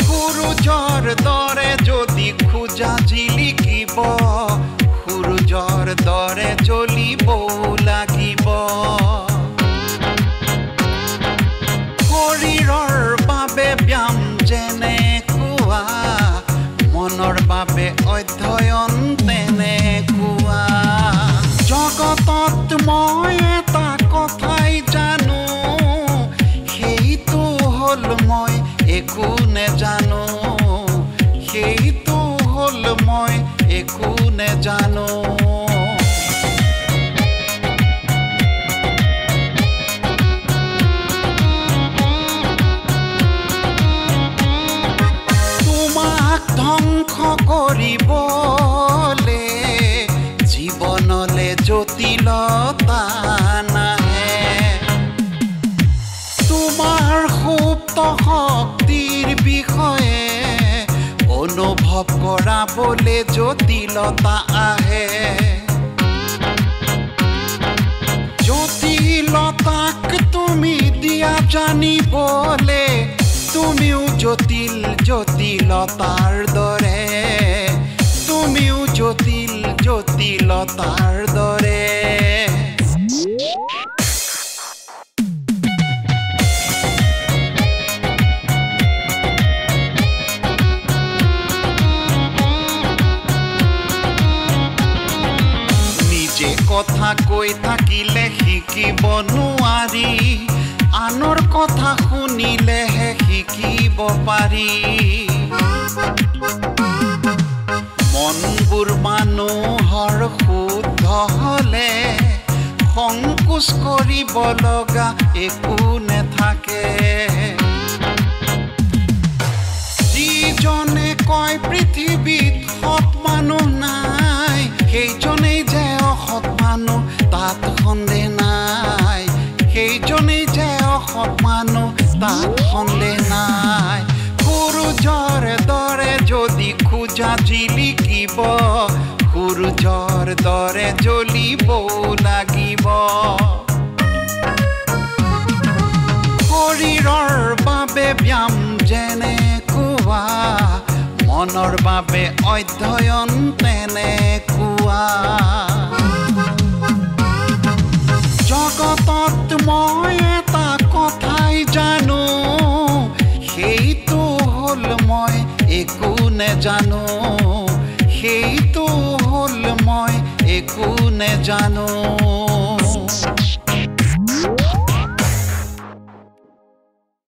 সূৰুজৰ দৰে যদি খোজা জিলিকিব সূৰুজৰ দৰে জ্বলিব লাগিব শৰীৰৰ বাবে ব্যায়াম যেনেকুৱা মনৰ বাবে অধ্যয়ন তেনেকুৱা জগতত মই এটা কথাই জানো সেইটো হ'ল মই একো নেজানো সেইটো হ'ল মই একো নেজানো তোমাক ধ্বংস কৰিবলে জীৱনলে জটিলতা নাহে তোমাৰ সুপ্ত শক্তিৰ বিষয়ে অনুভৱ কৰাবলে জটিলতা আহে জটিলতাক তুমি দিয়া জানিবলে তুমিও জটিল জটিলতাৰ দৰে তুমিও জটিল জটিলতাৰ দৰে নিজে কথা কৈ থাকিলে শিকিব নোৱাৰি আনৰ কথা শুনিলেহে শিকিব পাৰি মনবোৰ মানুহৰ শুদ্ধ হলে সংকোচ কৰিব লগা একো নেথাকে যিজনে কয় পৃথিৱীত সৎ মানুহ নাই সেইজনেই যে অসৎ মানুহ তাত সন্দেহ নাই সেইজনেই যে অসৎ মানুহ তাত সন্দেহ নাই সূৰুজৰ দৰে যদি খোজা জিলিকিব সূৰুজৰ দৰে জ্বলিব লাগিব শৰীৰৰ বাবে ব্যায়াম যেনেকুৱা মনৰ বাবে অধ্যয়ন তেনেকুৱা জগতত মই এটা কথাই জানো সেইটো হ'ল মই একো নেজানো সেইটো হ'ল মই একো নেজানো